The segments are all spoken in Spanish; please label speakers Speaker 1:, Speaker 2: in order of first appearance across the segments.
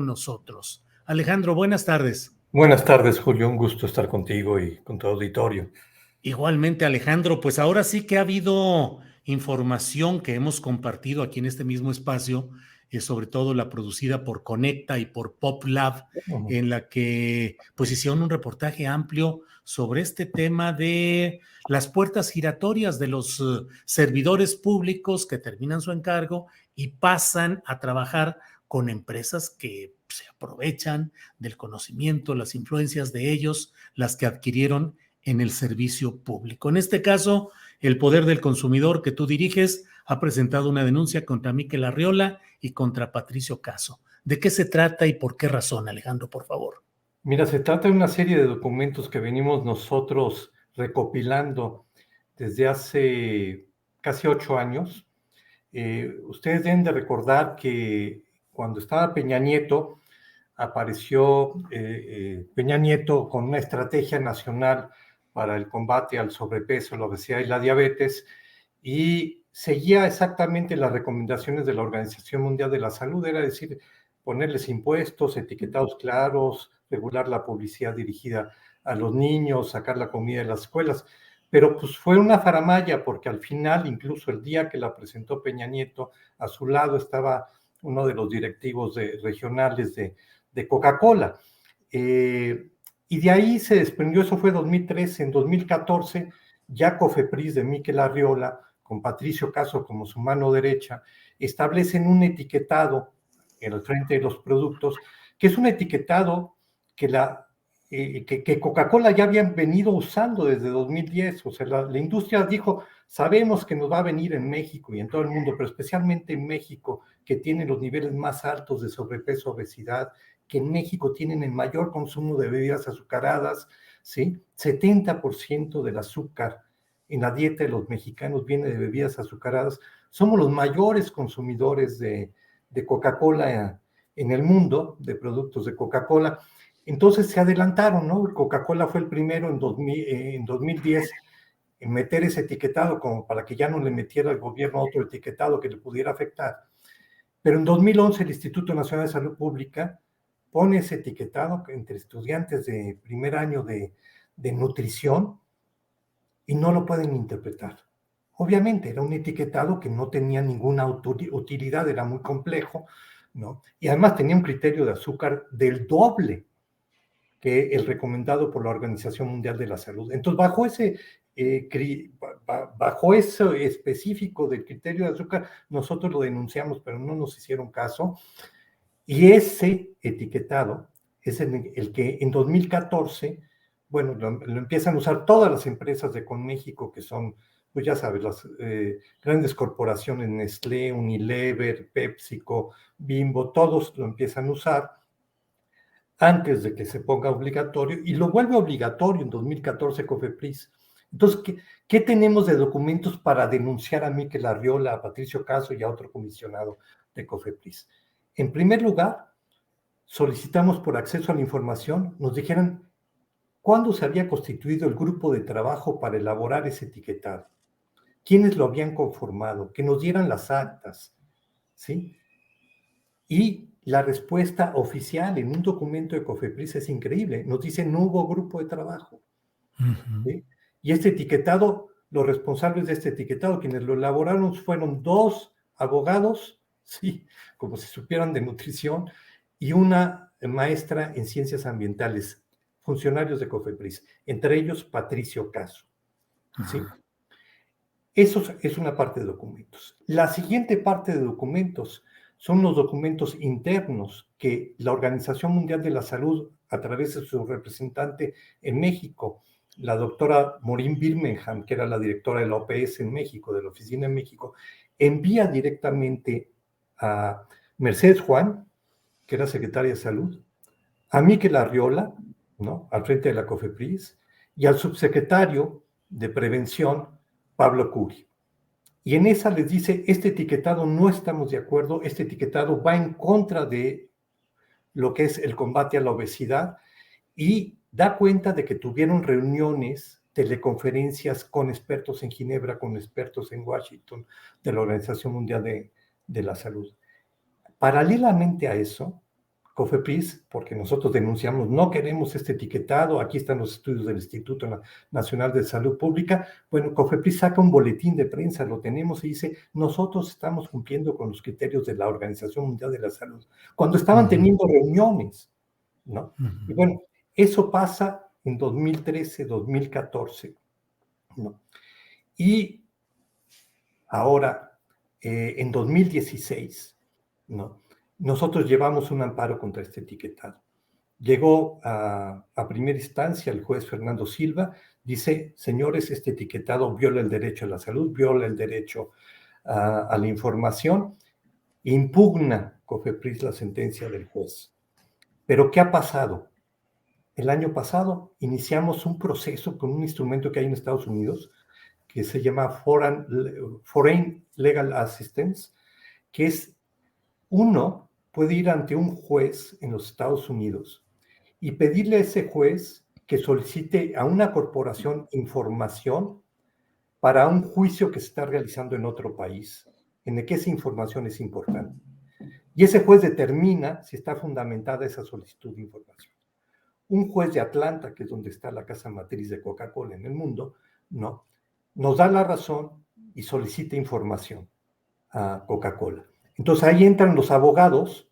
Speaker 1: nosotros. Alejandro, buenas tardes.
Speaker 2: Buenas tardes, Julio. Un gusto estar contigo y con tu auditorio.
Speaker 1: Igualmente, Alejandro, pues ahora sí que ha habido información que hemos compartido aquí en este mismo espacio, sobre todo la producida por Conecta y por PopLab, en la que pues hicieron un reportaje amplio sobre este tema de las puertas giratorias de los servidores públicos que terminan su encargo y pasan a trabajar con empresas que se aprovechan del conocimiento, las influencias de ellos, las que adquirieron en el servicio público. En este caso, el Poder del Consumidor que tú diriges ha presentado una denuncia contra Miquel Arriola y contra Patricio Caso. ¿De qué se trata y por qué razón, Alejandro, por favor?
Speaker 2: Mira, se trata de una serie de documentos que venimos nosotros recopilando desde hace casi 8 años. Ustedes deben de recordar que cuando estaba Peña Nieto, apareció Peña Nieto con una estrategia nacional para el combate al sobrepeso, la obesidad y la diabetes, y seguía exactamente las recomendaciones de la Organización Mundial de la Salud, era decir, ponerles impuestos, etiquetados claros, regular la publicidad dirigida a los niños, sacar la comida de las escuelas. Pero pues fue una faramalla, porque al final, incluso el día que la presentó Peña Nieto, a su lado estaba uno de los directivos regionales de Coca-Cola. Y de ahí se desprendió, eso fue 2013, en 2014, ya Cofepris de Miquel Arriola, con Patricio Caso como su mano derecha, establecen un etiquetado en el frente de los productos, que es un etiquetado que Coca-Cola ya habían venido usando desde 2010, o sea, la industria dijo, sabemos que nos va a venir en México y en todo el mundo, pero especialmente en México, que tiene los niveles más altos de sobrepeso, obesidad, que en México tienen el mayor consumo de bebidas azucaradas, ¿sí? 70% del azúcar en la dieta de los mexicanos viene de bebidas azucaradas. Somos los mayores consumidores de Coca-Cola en el mundo, de productos de Coca-Cola. Entonces se adelantaron, ¿no? Coca-Cola fue el primero en 2010 en meter ese etiquetado como para que ya no le metiera el gobierno otro etiquetado que le pudiera afectar. Pero en 2011 el Instituto Nacional de Salud Pública pone ese etiquetado entre estudiantes de primer año de nutrición y no lo pueden interpretar. Obviamente era un etiquetado que no tenía ninguna utilidad, era muy complejo, ¿no? Y además tenía un criterio de azúcar del doble que el recomendado por la Organización Mundial de la Salud. Entonces, bajo eso específico del criterio de azúcar, nosotros lo denunciamos, pero no nos hicieron caso. Y ese etiquetado es el que en 2014, bueno, lo empiezan a usar todas las empresas de Conméxico, que son, pues ya sabes, las grandes corporaciones, Nestlé, Unilever, PepsiCo, Bimbo, todos lo empiezan a usar antes de que se ponga obligatorio, y lo vuelve obligatorio en 2014 Cofepris. Entonces, ¿qué tenemos de documentos para denunciar a Miquel Arriola, a Patricio Caso y a otro comisionado de Cofepris? En primer lugar, solicitamos por acceso a la información, nos dijeran cuándo se había constituido el grupo de trabajo para elaborar ese etiquetado, quiénes lo habían conformado, que nos dieran las actas, ¿sí? Y la respuesta oficial en un documento de Cofepris es increíble. Nos dice, no hubo grupo de trabajo. ¿Sí? Y este etiquetado, los responsables de este etiquetado, quienes lo elaboraron, fueron 2 abogados, sí, como si supieran de nutrición, y una maestra en ciencias ambientales, funcionarios de Cofepris, entre ellos Patricio Caso. ¿Sí? Eso es una parte de documentos. La siguiente parte de documentos son los documentos internos que la Organización Mundial de la Salud, a través de su representante en México, la doctora Maureen Birmingham, que era la directora de la OPS en México, de la oficina en México, envía directamente a Mercedes Juan, que era secretaria de Salud, a Miquel Arriola, ¿no?, al frente de la Cofepris, y al subsecretario de Prevención, Pablo Curi. Y en esa les dice, este etiquetado no estamos de acuerdo, este etiquetado va en contra de lo que es el combate a la obesidad, y da cuenta de que tuvieron reuniones, teleconferencias con expertos en Ginebra, con expertos en Washington, de la Organización Mundial de la Salud. Paralelamente a eso, COFEPRIS, porque nosotros denunciamos, no queremos este etiquetado, aquí están los estudios del Instituto Nacional de Salud Pública. Bueno, COFEPRIS saca un boletín de prensa, lo tenemos, y dice, nosotros estamos cumpliendo con los criterios de la Organización Mundial de la Salud, cuando estaban teniendo reuniones, ¿no? Y bueno, eso pasa en 2013, 2014, ¿no? Y ahora, en 2016, ¿no? Nosotros llevamos un amparo contra este etiquetado. Llegó a primera instancia el juez Fernando Silva, dice, señores, este etiquetado viola el derecho a la salud, viola el derecho a la información, impugna COFEPRIS la sentencia del juez. Pero ¿qué ha pasado? El año pasado iniciamos un proceso con un instrumento que hay en Estados Unidos que se llama Foreign Legal Assistance, que es, uno puede ir ante un juez en los Estados Unidos y pedirle a ese juez que solicite a una corporación información para un juicio que se está realizando en otro país, en el que esa información es importante. Y ese juez determina si está fundamentada esa solicitud de información. Un juez de Atlanta, que es donde está la casa matriz de Coca-Cola en el mundo, ¿no?, nos da la razón y solicita información a Coca-Cola. Entonces ahí entran los abogados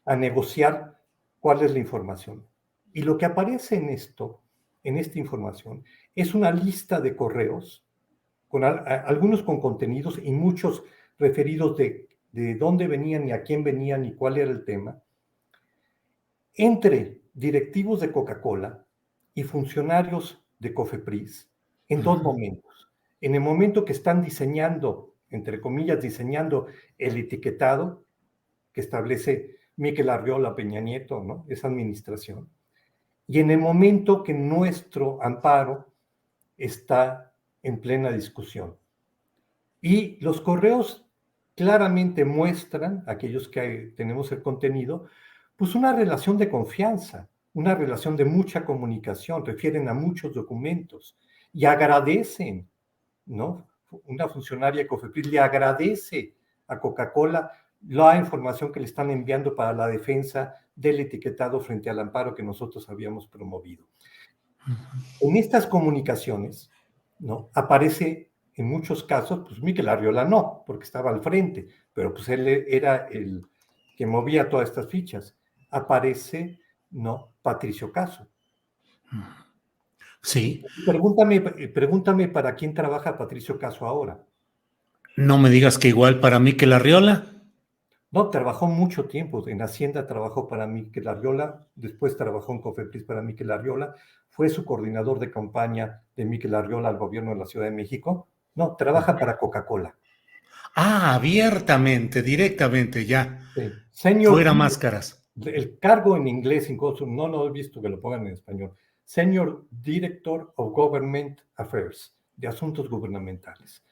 Speaker 2: a negociar cuál es la información. Y lo que aparece en esta información, es una lista de correos, algunos con contenidos y muchos referidos de dónde venían y a quién venían y cuál era el tema, entre directivos de Coca-Cola y funcionarios de COFEPRIS en dos momentos. En el momento que están diseñando, entre comillas, diseñando el etiquetado que establece Miquel Arriola, Peña Nieto, ¿no?, esa administración, y en el momento que nuestro amparo está en plena discusión. Y los correos claramente muestran, aquellos que tenemos el contenido, pues una relación de confianza, una relación de mucha comunicación, refieren a muchos documentos y agradecen, ¿no? Una funcionaria de COFEPRIS le agradece a Coca-Cola la información que le están enviando para la defensa del etiquetado frente al amparo que nosotros habíamos promovido. En estas comunicaciones, ¿no?, aparece en muchos casos, pues Miquel Arriola no, porque estaba al frente, pero pues él era el que movía todas estas fichas. Aparece, ¿no?, Patricio Caso.
Speaker 1: Sí.
Speaker 2: Pregúntame para quién trabaja Patricio Caso ahora.
Speaker 1: No me digas que igual para Miquel Arriola.
Speaker 2: No, trabajó mucho tiempo. En Hacienda trabajó para Miquel Arriola, después trabajó en COFEPRIS para Miquel Arriola, fue su coordinador de campaña de Miquel Arriola al gobierno de la Ciudad de México. No, trabaja para Coca-Cola.
Speaker 1: Ah, abiertamente, directamente, ya.
Speaker 2: Sí. Senior,
Speaker 1: Fuera máscaras.
Speaker 2: el cargo en inglés, incluso no lo he visto que lo pongan en español. Senior Director of Government Affairs, de Asuntos Gubernamentales.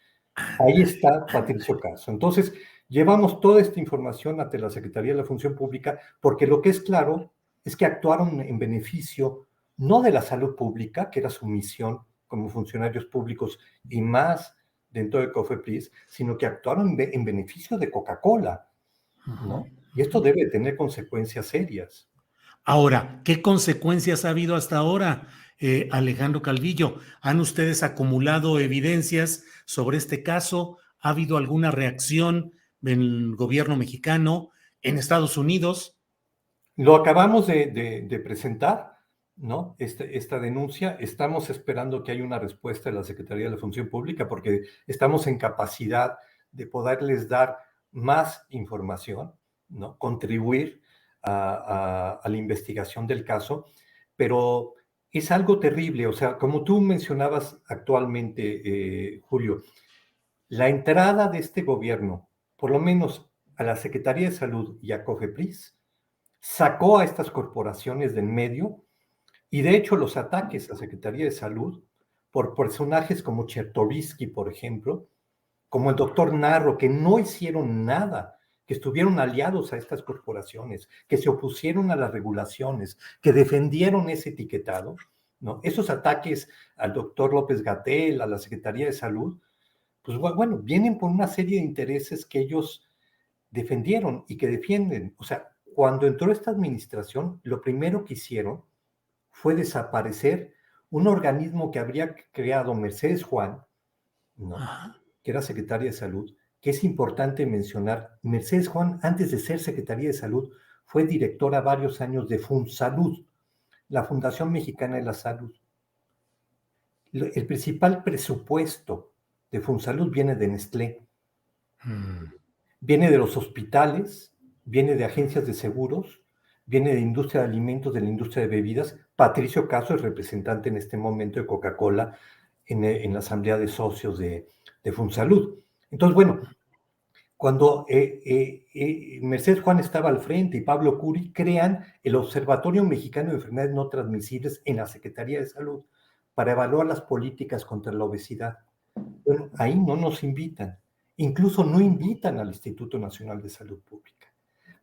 Speaker 2: Ahí está Patricio Caso. Entonces, llevamos toda esta información ante la Secretaría de la Función Pública, porque lo que es claro es que actuaron en beneficio no de la salud pública, que era su misión como funcionarios públicos y más dentro de COFEPRIS, sino que actuaron en beneficio de Coca-Cola, ¿no? Y esto debe tener consecuencias serias.
Speaker 1: Ahora, ¿qué consecuencias ha habido hasta ahora, Alejandro Calvillo? ¿Han ustedes acumulado evidencias sobre este caso? ¿Ha habido alguna reacción del gobierno mexicano, en Estados Unidos?
Speaker 2: Lo acabamos de presentar, ¿no?, esta denuncia. Estamos esperando que haya una respuesta de la Secretaría de la Función Pública, porque estamos en capacidad de poderles dar más información, ¿no?, contribuir a la investigación del caso, pero es algo terrible. O sea, como tú mencionabas actualmente, Julio, la entrada de este gobierno, por lo menos a la Secretaría de Salud y a COFEPRIS, sacó a estas corporaciones del medio, y de hecho los ataques a Secretaría de Salud por personajes como Chertorivsky, por ejemplo, como el doctor Narro, que no hicieron nada, que estuvieron aliados a estas corporaciones, que se opusieron a las regulaciones, que defendieron ese etiquetado, ¿no? Esos ataques al doctor López-Gatell, a la Secretaría de Salud, pues bueno, vienen por una serie de intereses que ellos defendieron y que defienden. O sea, cuando entró esta administración, lo primero que hicieron fue desaparecer un organismo que habría creado Mercedes Juan, ¿no? Que era secretaria de Salud, que es importante mencionar. Mercedes Juan, antes de ser secretaria de Salud, fue directora varios años de FunSalud, la Fundación Mexicana de la Salud. El principal presupuesto de FunSalud viene de Nestlé, viene de los hospitales, viene de agencias de seguros, viene de industria de alimentos, de la industria de bebidas. Patricio Caso es representante en este momento de Coca-Cola en la asamblea de socios de FunSalud. Entonces, bueno, cuando Mercedes Juan estaba al frente y Pablo Curi crean el Observatorio Mexicano de Enfermedades No Transmisibles en la Secretaría de Salud para evaluar las políticas contra la obesidad. Bueno, ahí no nos invitan. Incluso no invitan al Instituto Nacional de Salud Pública.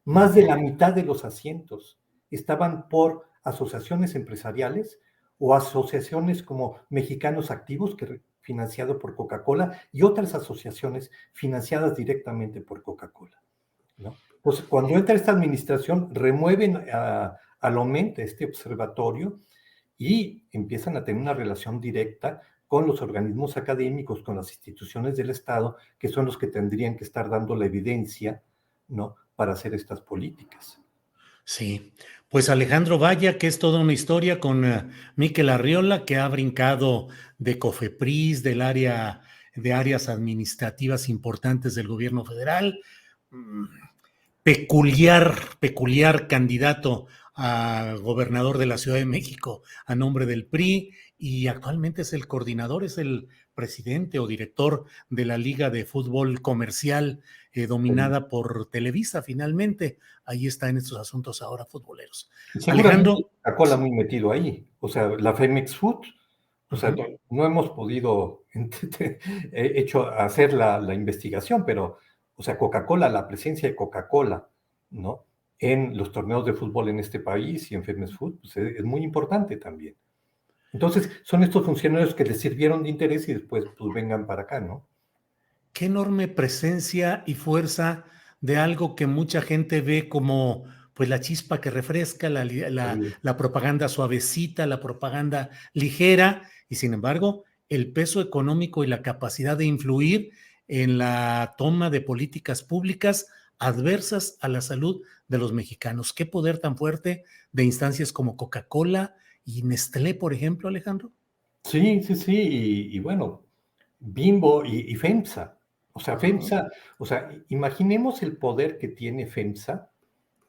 Speaker 2: Más de la mitad de los asientos estaban por asociaciones empresariales o asociaciones como Mexicanos Activos, que financiado por Coca-Cola, y otras asociaciones financiadas directamente por Coca-Cola, ¿no? Pues cuando entra esta administración, remueven al OMENT, este observatorio, y empiezan a tener una relación directa con los organismos académicos, con las instituciones del Estado, que son los que tendrían que estar dando la evidencia, ¿no?, para hacer estas políticas.
Speaker 1: Sí, pues Alejandro, vaya que es toda una historia con Miquel Arriola, que ha brincado de COFEPRIS, del área de áreas administrativas importantes del gobierno federal, peculiar candidato a gobernador de la Ciudad de México a nombre del PRI, y actualmente es el coordinador, es el presidente o director de la Liga de Fútbol Comercial dominada por Televisa, finalmente. Ahí está en estos asuntos ahora futboleros.
Speaker 2: Alejandro. Coca-Cola muy metido ahí, o sea, la Femex Food, o sea, no hemos podido hacer la investigación, pero, o sea, Coca-Cola, la presencia de Coca-Cola, ¿no?, en los torneos de fútbol en este país y en Femex Food, pues es muy importante también. Entonces, son estos funcionarios que les sirvieron de interés y después, pues, vengan para acá, ¿no?
Speaker 1: Qué enorme presencia y fuerza de algo que mucha gente ve como, pues, la chispa que refresca, la propaganda suavecita, la propaganda ligera, y sin embargo, el peso económico y la capacidad de influir en la toma de políticas públicas adversas a la salud de los mexicanos. Qué poder tan fuerte de instancias como Coca-Cola y Nestlé, por ejemplo, Alejandro.
Speaker 2: Sí, y bueno, Bimbo y FEMSA. O sea, FEMSA, o sea, imaginemos el poder que tiene FEMSA,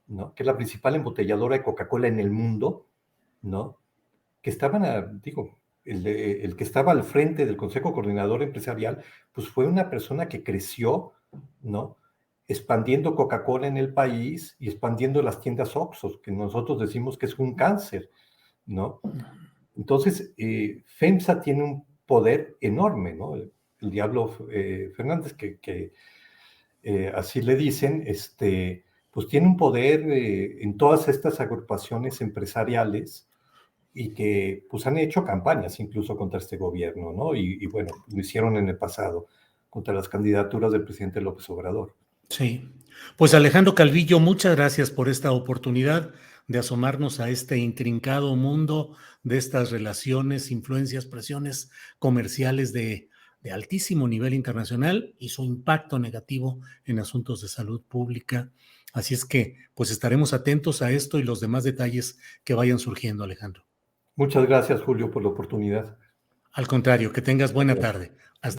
Speaker 2: ¿no?, que es la principal embotelladora de Coca-Cola en el mundo, ¿no?, que estaban, el que estaba al frente del Consejo Coordinador Empresarial, pues fue una persona que creció, ¿no?, expandiendo Coca-Cola en el país y expandiendo las tiendas Oxxo, que nosotros decimos que es un cáncer, ¿no? Entonces, FEMSA tiene un poder enorme, ¿no? El Diablo Fernández, que así le dicen, pues tiene un poder en todas estas agrupaciones empresariales y que pues han hecho campañas incluso contra este gobierno, ¿no? Y bueno, lo hicieron en el pasado contra las candidaturas del presidente López Obrador.
Speaker 1: Sí. Pues Alejandro Calvillo, muchas gracias por esta oportunidad de asomarnos a este intrincado mundo de estas relaciones, influencias, presiones comerciales de altísimo nivel internacional y su impacto negativo en asuntos de salud pública. Así es que, pues estaremos atentos a esto y los demás detalles que vayan surgiendo, Alejandro.
Speaker 2: Muchas gracias, Julio, por la oportunidad.
Speaker 1: Al contrario, que tengas buena tarde. Hasta